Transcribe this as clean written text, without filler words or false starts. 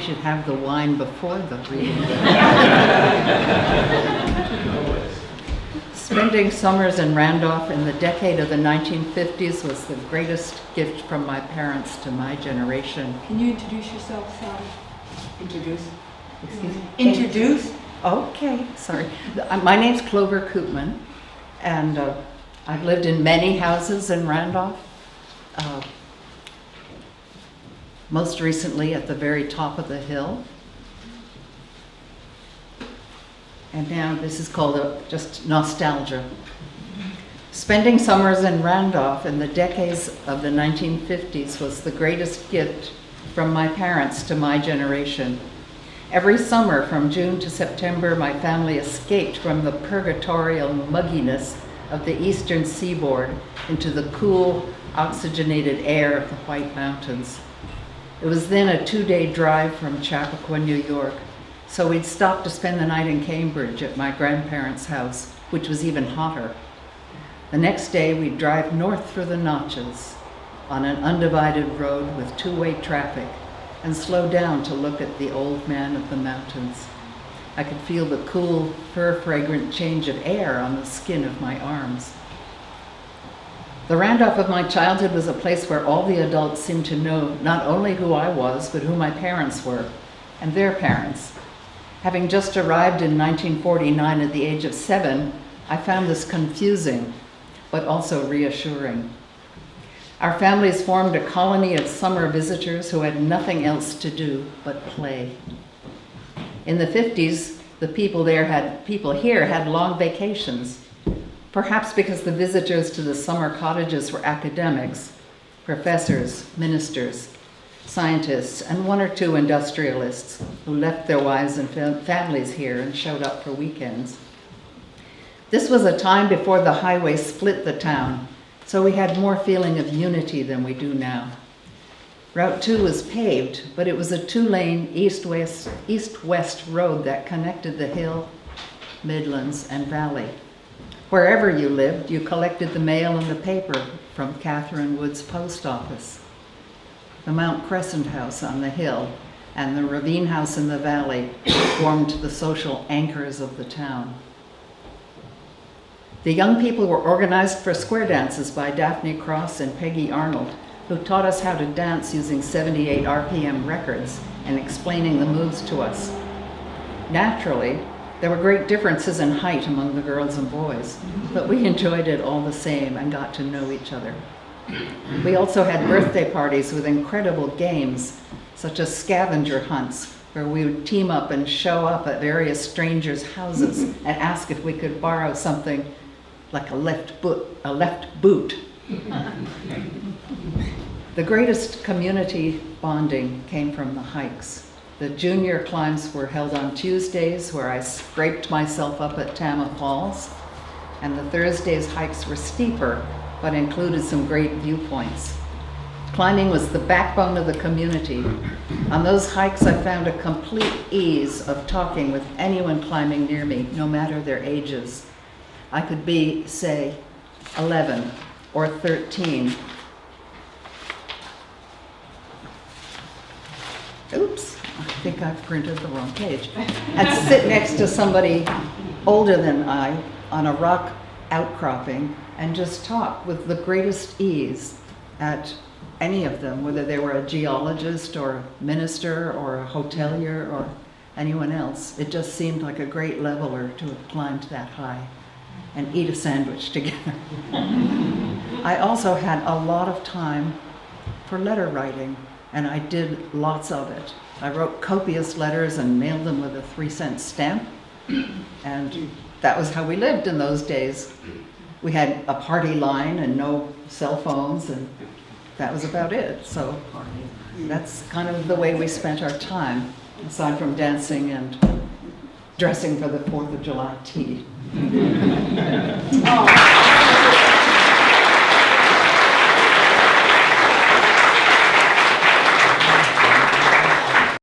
should have the wine before the reading. Spending summers in Randolph in the decade of the 1950s was the greatest gift from my parents to my generation. Can you introduce yourself, Sally? Introduce. Excuse me? Introduce? Okay, sorry. My name's Clover Koopman, and I've lived in many houses in Randolph. Most recently at the very top of the hill. And now this is called just nostalgia. Spending summers in Randolph in the decades of the 1950s was the greatest gift from my parents to my generation. Every summer from June to September, my family escaped from the purgatorial mugginess of the eastern seaboard into the cool, oxygenated air of the White Mountains. It was then a 2-day drive from Chappaqua, New York, so we'd stop to spend the night in Cambridge at my grandparents' house, which was even hotter. The next day, we'd drive north through the Notches on an undivided road with two-way traffic and slow down to look at the old man of the mountains. I could feel the cool, fur-fragrant change of air on the skin of my arms. The Randolph of my childhood was a place where all the adults seemed to know not only who I was, but who my parents were, and their parents. Having just arrived in 1949 at the age of 7, I found this confusing, but also reassuring. Our families formed a colony of summer visitors who had nothing else to do but play. In the 50s, the people here had long vacations, perhaps because the visitors to the summer cottages were academics, professors, ministers, scientists, and one or two industrialists who left their wives and families here and showed up for weekends. This was a time before the highway split the town, so we had more feeling of unity than we do now. Route 2 was paved, but it was a 2-lane east-west road that connected the hill, Midlands, and valley. Wherever you lived, you collected the mail and the paper from Catherine Wood's post office. The Mount Crescent House on the hill and the Ravine House in the valley formed the social anchors of the town. The young people were organized for square dances by Daphne Cross and Peggy Arnold, who taught us how to dance using 78 RPM records and explaining the moves to us. Naturally, there were great differences in height among the girls and boys, but we enjoyed it all the same and got to know each other. We also had birthday parties with incredible games, such as scavenger hunts, where we would team up and show up at various strangers' houses and ask if we could borrow something like a left boot. The greatest community bonding came from the hikes. The junior climbs were held on Tuesdays, where I scraped myself up at Tama Falls, and the Thursdays' hikes were steeper, but included some great viewpoints. Climbing was the backbone of the community. On those hikes, I found a complete ease of talking with anyone climbing near me, no matter their ages. I could be, say, 11 or 13. Oops, I think I've printed the wrong page. And sit next to somebody older than I on a rock outcropping and just talk with the greatest ease at any of them, whether they were a geologist or a minister or a hotelier or anyone else. It just seemed like a great leveler to have climbed that high and eat a sandwich together. I also had a lot of time for letter writing, and I did lots of it. I wrote copious letters and mailed them with a 3-cent stamp, and that was how we lived in those days. We had a party line and no cell phones, and that was about it. So that's kind of the way we spent our time, aside from dancing and dressing for the 4th of July tea. Oh.